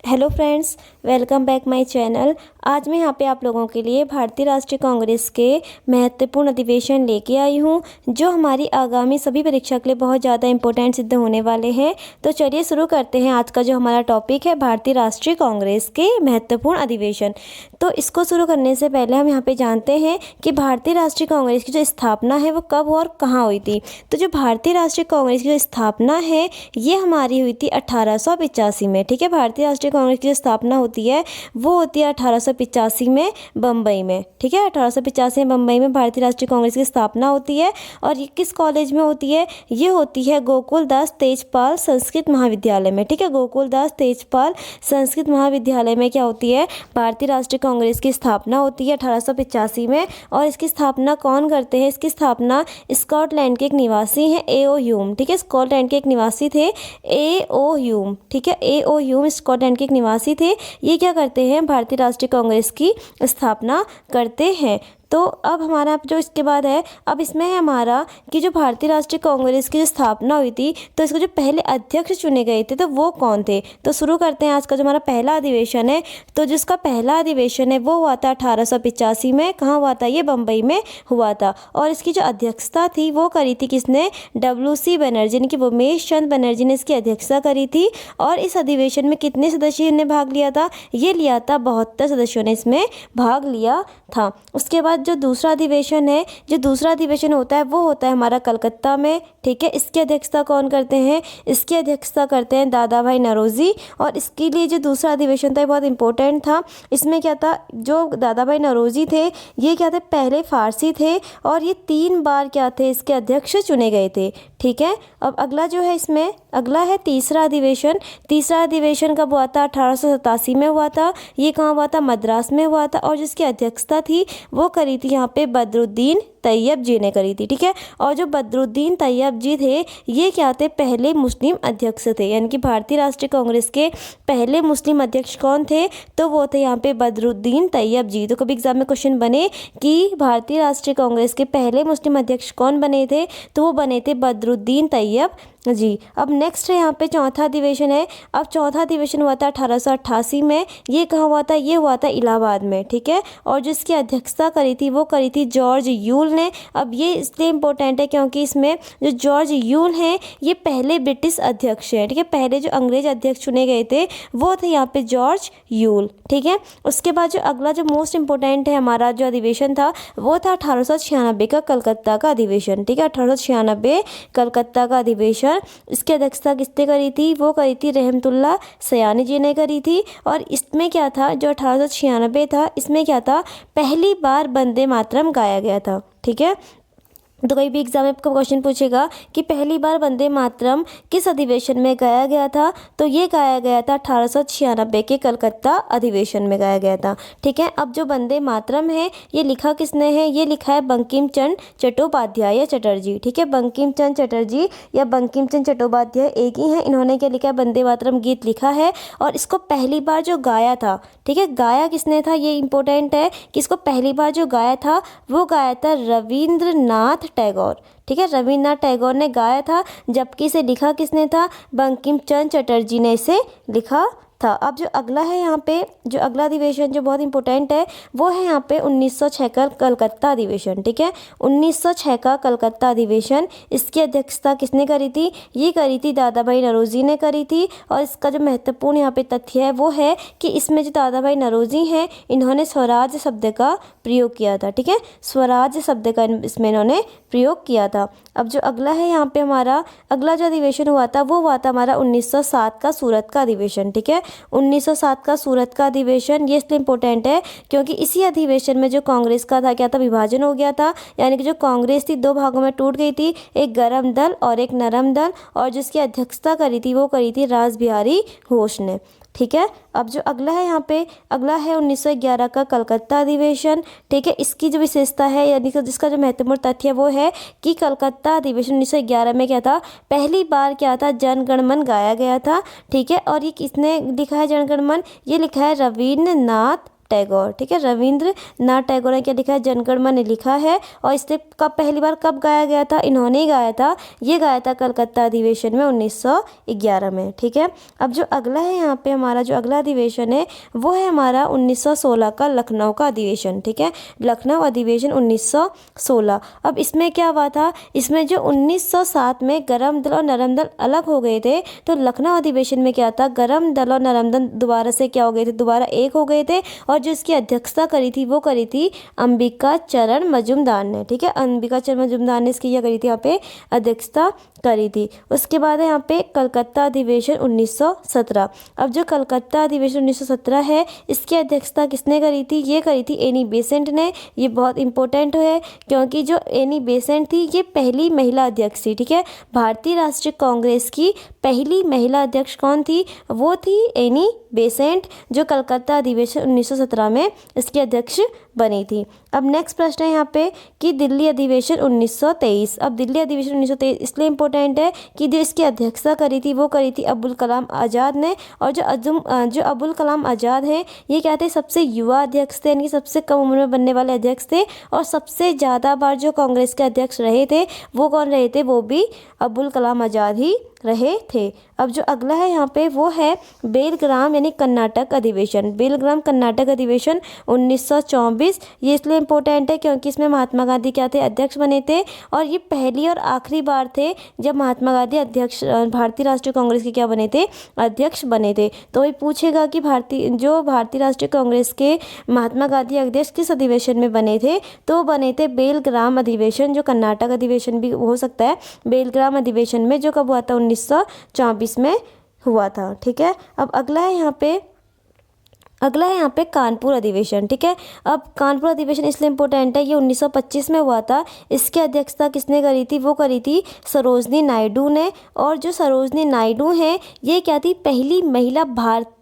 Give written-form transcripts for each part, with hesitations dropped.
Hello friends, welcome back my channel. आज मैं यहाँ पे आप लोगों के लिए भारतीय राष्ट्रीय कांग्रेस के महत्वपूर्ण अधिवेशन लेके आई हूँ, जो हमारी आगामी सभी परीक्षा के लिए बहुत ज़्यादा इंपॉर्टेंट सिद्ध होने वाले हैं। तो चलिए शुरू करते हैं। आज का जो हमारा टॉपिक है भारतीय राष्ट्रीय कांग्रेस के महत्वपूर्ण अधिवेशन। तो इसको शुरू करने से पहले हम यहाँ पे जानते हैं कि भारतीय राष्ट्रीय कांग्रेस की जो स्थापना है वो कब और कहाँ हुई थी। तो जो भारतीय राष्ट्रीय कांग्रेस की जो स्थापना है ये हमारी हुई थी 1885 में। ठीक है, भारतीय राष्ट्रीय कांग्रेस की जो स्थापना होती है वो होती है 1885 में बम्बई में। ठीक है, 1885 में बम्बई में भारतीय राष्ट्रीय कांग्रेस की स्थापना होती है। और ये किस कॉलेज में होती है? ये होती है गोकुलदास तेजपाल संस्कृत महाविद्यालय में। ठीक है, गोकुलदास तेजपाल संस्कृत महाविद्यालय में क्या होती है? भारतीय राष्ट्रीय कांग्रेस की स्थापना होती है 1885 में। और इसकी स्थापना कौन करते हैं? इसकी स्थापना स्कॉटलैंड के एक निवासी हैं, ए.ओ. ह्यूम। ठीक है, स्कॉटलैंड के एक निवासी थे ए.ओ. ह्यूम। ठीक है, ए.ओ. ह्यूम स्कॉटलैंड के एक निवासी थे। ये क्या करते हैं? भारतीय राष्ट्रीय कांग्रेस की स्थापना करते हैं। तो अब हमारा जो इसके बाद है, अब इसमें है हमारा कि जो भारतीय राष्ट्रीय कांग्रेस की जो स्थापना हुई थी तो इसके जो पहले अध्यक्ष चुने गए थे तो वो कौन थे? तो शुरू करते हैं आज का जो हमारा पहला अधिवेशन है। तो जिसका पहला अधिवेशन है वो हुआ था 1885 में। कहाँ हुआ था? ये बम्बई में हुआ था। और इसकी जो अध्यक्षता थी वो करी थी किसने? WC बनर्जी, यानी कि उमेश चंद बनर्जी ने इसकी अध्यक्षता करी थी। और इस अधिवेशन में कितने सदस्यों ने भाग लिया था? ये लिया था 72 सदस्यों ने इसमें भाग लिया था। उसके बाद जो दूसरा अधिवेशन है, जो दूसरा अधिवेशन होता है वो होता है हमारा कलकत्ता में। ठीक है, इसकी अध्यक्षता कौन करते हैं? इसकी अध्यक्षता करते हैं दादा भाई नौरोजी। और इसके लिए जो दूसरा अधिवेशन था बहुत इंपॉर्टेंट था। इसमें क्या था? जो दादा भाई नौरोजी थे ये क्या थे? पहले फारसी थे और ये 3 बार क्या थे? इसके अध्यक्ष चुने गए थे। ठीक है, अब अगला जो है इसमें अगला है तीसरा अधिवेशन। तीसरा अधिवेशन कब हुआ था? 1887 में हुआ था। ये कहाँ हुआ था? मद्रास में हुआ था। और जिसकी अध्यक्षता थी वो करी थी यहाँ पे बदरुद्दीन तैयब जी ने करी थी। ठीक है, और जो बदरुद्दीन तैयब जी थे ये क्या थे? पहले मुस्लिम अध्यक्ष थे, यानी कि भारतीय राष्ट्रीय कांग्रेस के पहले मुस्लिम अध्यक्ष कौन थे? तो वो थे यहाँ पे बदरुद्दीन तैयब जी। तो कभी एग्जाम में क्वेश्चन बने कि भारतीय राष्ट्रीय कांग्रेस के पहले मुस्लिम अध्यक्ष कौन बने थे, तो वो बने थे बदरुद्दीन तैयब जी। अब नेक्स्ट है यहाँ पे चौथा अधिवेशन है। अब चौथा अधिवेशन हुआ था 1888 में। ये कहाँ हुआ था? ये हुआ था इलाहाबाद में। ठीक है, और जिसकी अध्यक्षता करी थी वो करी थी जॉर्ज यूल ने। अब ये इसलिए इम्पोर्टेंट है क्योंकि इसमें जो जॉर्ज यूल हैं ये पहले ब्रिटिश अध्यक्ष हैं। ठीक है, पहले जो अंग्रेज अध्यक्ष चुने गए थे वो थे यहाँ पे जॉर्ज यूल। ठीक है, उसके बाद जो अगला जो मोस्ट इंपॉर्टेंट है हमारा जो अधिवेशन था वो था 1896 का कलकत्ता का अधिवेशन। ठीक है, 1896 कलकत्ता का अधिवेशन। इसकी अध्यक्षता किसने करी थी? वो करी थी रहमतुल्लाह सयानी जी ने करी थी। और इसमें क्या था? जो 1896 था इसमें क्या था? पहली बार वंदे मातरम गाया गया था। ठीक है, तो कोई भी एग्जाम में आपको क्वेश्चन पूछेगा कि पहली बार वंदे मातरम किस अधिवेशन में गाया गया था, तो ये गाया गया था 1896 के कलकत्ता अधिवेशन में गाया गया था। ठीक है, अब जो वंदे मातरम है ये लिखा किसने है? ये लिखा है बंकिम चंद्र चट्टोपाध्याय या चटर्जी। ठीक है, बंकिम चंद्र चटर्जी या बंकिम चंद्र चट्टोपाध्याय एक ही हैं। इन्होंने क्या लिखा है? वंदे मातरम गीत लिखा है। और इसको पहली बार जो गाया था, ठीक है, गाया किसने था? ये इंपॉर्टेंट है कि इसको पहली बार जो गाया था वो गाया था रविंद्रनाथ टैगोर। ठीक है, रविंद्रनाथ टैगोर ने गाया था, जबकि इसे लिखा किसने था? बंकिम चंद्र चटर्जी ने इसे लिखा था। अब जो अगला है यहाँ पे जो अगला अधिवेशन जो बहुत इंपॉर्टेंट है वो है यहाँ पे 1906 का कलकत्ता अधिवेशन। ठीक है, 1906 का कलकत्ता अधिवेशन। इसकी अध्यक्षता किसने करी थी? ये करी थी दादा भाई नौरोजी ने करी थी। और इसका जो महत्वपूर्ण यहाँ पे तथ्य है वो है कि इसमें जो दादा भाई नौरोजी हैं इन्होंने स्वराज शब्द का प्रयोग किया था। ठीक है, स्वराज शब्द का इसमें इन्होंने प्रयोग किया था। अब जो अगला है यहाँ पे हमारा अगला जो अधिवेशन हुआ था वो हुआ था हमारा 1907 का सूरत का अधिवेशन। ठीक है, 1907 का सूरत का अधिवेशन ये इसलिए इम्पोर्टेंट है क्योंकि इसी अधिवेशन में जो कांग्रेस का था क्या था? विभाजन हो गया था, यानी कि जो कांग्रेस थी 2 भागों में टूट गई थी, एक गरम दल और एक नरम दल। और जिसकी अध्यक्षता करी थी वो करी थी रासबिहारी घोष ने। ठीक है, अब जो अगला है यहाँ पे अगला है 1911 का कलकत्ता अधिवेशन। ठीक है, इसकी जो विशेषता है यानी कि जिसका जो महत्वपूर्ण तथ्य है वो है कि कलकत्ता अधिवेशन 1911 में क्या था? पहली बार क्या था? जन गण मन गाया गया था। ठीक है, और ये किसने लिखा है जन गण मन? ये लिखा है रविंद्रनाथ टैगोर। ठीक है, रविंद्रनाथ टैगोर ने क्या लिखा है, जनगण मन लिखा है। और इसे पहली बार कब गाया गया था, इन्होंने ही गाया था। ये गाया था कलकत्ता अधिवेशन में 1911 में। ठीक है, अब जो अगला है यहाँ पे हमारा जो अगला अधिवेशन है वो है हमारा 1916 का लखनऊ का अधिवेशन। ठीक है, लखनऊ अधिवेशन 1916। अब इसमें क्या हुआ था, इसमें जो 1907 में गरम दल और नरम दल अलग हो गए थे, तो लखनऊ अधिवेशन में क्या था, गरम दल और नरम दल दोबारा से क्या हो गए थे, दोबारा एक हो गए थे। और जो इसकी अध्यक्षता करी थी वो करी थी अंबिका चरण मजूमदार ने। ठीक है, अंबिका चरण मजूमदार ने इसकी क्या करी थी, यहाँ पे अध्यक्षता करी थी। उसके बाद है यहाँ पे कलकत्ता अधिवेशन 1917। अब जो कलकत्ता अधिवेशन 1917 है इसकी अध्यक्षता किसने करी थी, ये करी थी एनी बेसेंट ने। ये बहुत इंपॉर्टेंट है क्योंकि जो एनी बेसेंट थी ये पहली महिला अध्यक्ष थी। ठीक है, भारतीय राष्ट्रीय कांग्रेस की पहली महिला अध्यक्ष कौन थी, वो थी एनी बेसेंट, जो कलकत्ता अधिवेशन 1917 में इसकी अध्यक्ष बनी थी। अब नेक्स्ट प्रश्न है यहाँ पे कि दिल्ली अधिवेशन 1923। अब दिल्ली अधिवेशन 1923 इसलिए इम्पोर्टेंट है कि जो इसकी अध्यक्षता करी थी वो करी थी अबुल कलाम आज़ाद ने। और जो अबुल कलाम आज़ाद हैं ये क्या थे, सबसे युवा अध्यक्ष थे, यानी सबसे कम उम्र में बनने वाले अध्यक्ष थे। और सबसे ज़्यादा बार जो कांग्रेस के अध्यक्ष रहे थे वो कौन रहे थे, वो भी अबुल कलाम आज़ाद ही रहे थे। अब जो अगला है यहाँ पे वो है बेलग्राम यानी कर्नाटक अधिवेशन। बेलग्राम कर्नाटक अधिवेशन 1924। ये इसलिए इम्पोर्टेंट है क्योंकि इसमें महात्मा गांधी क्या थे, अध्यक्ष बने थे। और ये पहली और आखिरी बार थे जब महात्मा गांधी अध्यक्ष भारतीय राष्ट्रीय कांग्रेस के क्या बने थे, अध्यक्ष बने थे। तो ये पूछेगा कि भारतीय राष्ट्रीय कांग्रेस के महात्मा गांधी अध्यक्ष किस अधिवेशन में बने थे, तो बने थे बेलग्राम अधिवेशन, जो कर्नाटक अधिवेशन भी हो सकता है। बेलग्राम अधिवेशन में जो कब हुआ था, 1924 में हुआ था। ठीक है, अब अगला है यहाँ पे कानपुर अधिवेशन। ठीक है, अब कानपुर अधिवेशन इसलिए इम्पोर्टेंट है, ये 1925 में हुआ था। इसकी अध्यक्षता किसने करी थी, वो करी थी सरोजनी नायडू ने। और जो सरोजनी नायडू हैं ये क्या थी, पहली महिला भारतीय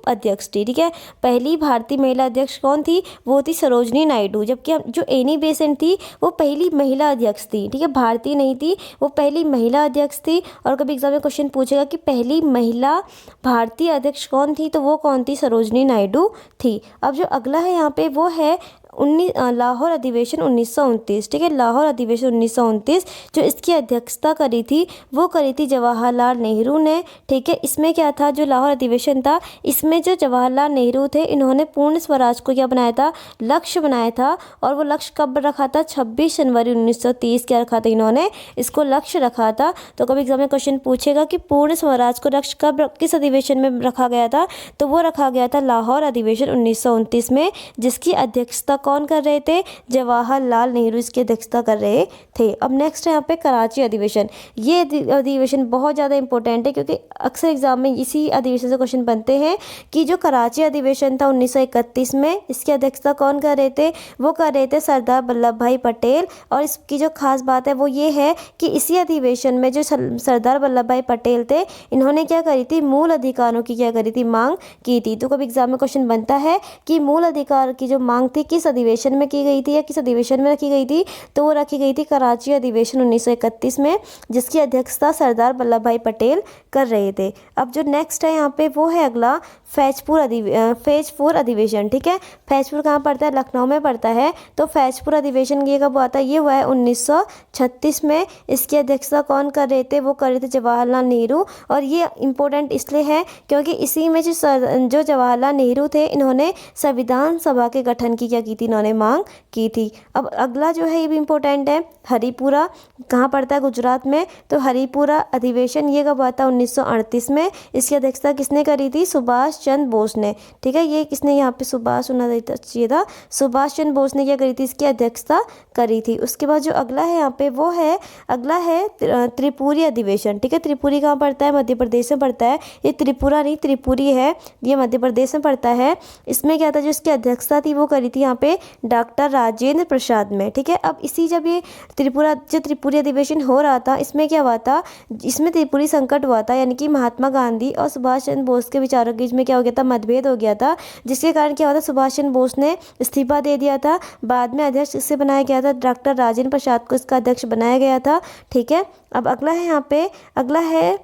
अध्यक्ष थी। ठीक है, पहली भारतीय महिला अध्यक्ष कौन थी, वो थी सरोजनी नायडू। जबकि जो एनी बेसेंट थी वो पहली महिला अध्यक्ष थी। ठीक है, भारतीय नहीं थी, वो पहली महिला अध्यक्ष थी। और कभी एग्जाम में क्वेश्चन पूछेगा कि पहली महिला भारतीय अध्यक्ष कौन थी, तो वो कौन थी, सरोजनी नायडू थी। अब जो अगला है यहाँ पे वो है लाहौर अधिवेशन 1929। ठीक है, लाहौर अधिवेशन 1929 जो इसकी अध्यक्षता करी थी वो करी थी जवाहरलाल नेहरू ने। ठीक है, इसमें क्या था, जो लाहौर अधिवेशन था इसमें जो जवाहरलाल नेहरू थे इन्होंने पूर्ण स्वराज को क्या बनाया था, लक्ष्य बनाया था। और वो लक्ष्य कब रखा था, 26 जनवरी 1930 क्या रखा था, इन्होंने इसको लक्ष्य रखा था। तो कभी एग्जाम में क्वेश्चन पूछेगा कि पूर्ण स्वराज को लक्ष्य कब किस अधिवेशन में रखा गया था, तो वो रखा गया था लाहौर अधिवेशन 1929 में, जिसकी अध्यक्षता कौन कर रहे थे, जवाहरलाल नेहरू इसकी अध्यक्षता कर रहे थे। अब नेक्स्ट है यहाँ पे कराची अधिवेशन। ये अधिवेशन बहुत ज़्यादा इंपॉर्टेंट है क्योंकि अक्सर एग्जाम में इसी अधिवेशन से क्वेश्चन बनते हैं कि जो कराची अधिवेशन था 1931 में, इसकी अध्यक्षता कौन कर रहे थे, वो कर रहे थे सरदार वल्लभ भाई पटेल। और इसकी जो खास बात है वो ये है कि इसी अधिवेशन में जो सरदार वल्लभ भाई पटेल थे इन्होंने क्या करी थी, मूल अधिकारों की क्या करी थी, मांग की थी। तो कभी एग्जाम में क्वेश्चन बनता है कि मूल अधिकार की जो मांग थी किस अधिवेशन में की गई थी या किस अधिवेशन में रखी गई थी, तो वो रखी गई थी कराची अधिवेशन 1931 में, जिसकी अध्यक्षता सरदार वल्लभ भाई पटेल कर रहे थे। अब जो नेक्स्ट है यहाँ पे वो है अगला फैजपुर अधिवेशन। ठीक है, फैजपुर कहाँ पड़ता है, लखनऊ में पड़ता है। तो फैजपुर अधिवेशन ये कब हुआ था, ये हुआ है 1936 में। इसकी अध्यक्षता कौन कर रहे थे, वो कर रहे थे जवाहरलाल नेहरू। और ये इम्पोर्टेंट इसलिए है क्योंकि इसी में जो जवाहरलाल नेहरू थे इन्होंने संविधान सभा के गठन की क्या की थी, इन्होंने मांग की थी। अब अगला जो है ये भी इम्पोर्टेंट है, हरिपुरा कहाँ पड़ता है, गुजरात में। तो हरिपुरा अधिवेशन ये कब हुआ था, 1938 में। इसकी अध्यक्षता किसने करी थी, सुभाष चंद्र बोस ने। ठीक है, ये किसने यहाँ पे सुभाष होना चाहिए था, सुभाष चंद्र बोस ने क्या करी थी, इसकी अध्यक्षता करी थी। उसके बाद जो अगला है यहाँ पे वो है अगला है त्रिपुरी अधिवेशन। ठीक है, त्रिपुरी कहाँ पड़ता है, मध्य प्रदेश में पड़ता है। ये त्रिपुरा नहीं त्रिपुरी है, ये मध्य प्रदेश में पड़ता है। इसमें क्या था, जो इसकी अध्यक्षता थी वो करी थी यहाँ पे डॉक्टर राजेंद्र प्रसाद में। ठीक है, अब इसी जब ये त्रिपुरी अधिवेशन हो रहा था इसमें क्या हुआ था, इसमें त्रिपुरी संकट हुआ था, यानी कि महात्मा गांधी और सुभाष चंद्र बोस के विचारों के बीच में क्या हो गया था, मतभेद हो गया था, जिसके कारण क्या हुआ था, सुभाष चंद्र बोस ने इस्तीफा दे दिया था। बाद में अध्यक्ष इससे बनाया गया था, डॉक्टर राजेंद्र प्रसाद को इसका अध्यक्ष बनाया गया था। ठीक है, अब अगला है यहाँ पे अगला है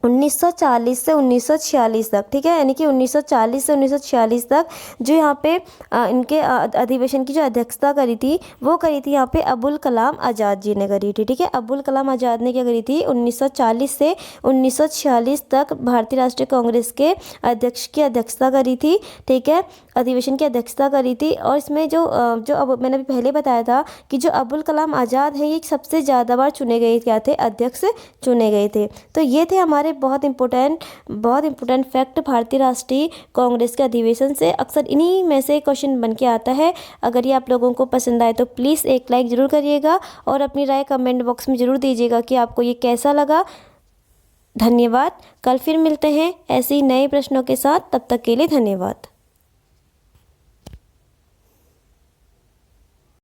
1940 से 1946 तक, ठीक है, यानी कि 1940 से 1946 तक जो यहाँ पे इनके अधिवेशन की जो अध्यक्षता करी थी वो करी थी यहाँ पे अबुल कलाम आज़ाद जी ने करी थी, ठीक है। अबुल कलाम आज़ाद ने क्या करी थी, 1940 से 1946 तक भारतीय राष्ट्रीय कांग्रेस के अध्यक्ष की अध्यक्षता करी थी, ठीक है, अधिवेशन की अध्यक्षता करी थी। और इसमें जो अब मैंने अभी पहले बताया था कि जो अबुल कलाम आज़ाद हैं ये सबसे ज़्यादा बार चुने गए क्या थे, अध्यक्ष चुने गए थे। तो ये थे हमारे बहुत इंपॉर्टेंट फैक्ट भारतीय राष्ट्रीय कांग्रेस के अधिवेशन से। अक्सर इन्हीं में से क्वेश्चन बन के आता है। अगर ये आप लोगों को पसंद आए तो प्लीज़ एक लाइक ज़रूर करिएगा और अपनी राय कमेंट बॉक्स में ज़रूर दीजिएगा कि आपको ये कैसा लगा। धन्यवाद। कल फिर मिलते हैं ऐसे ही नए प्रश्नों के साथ, तब तक के लिए धन्यवाद।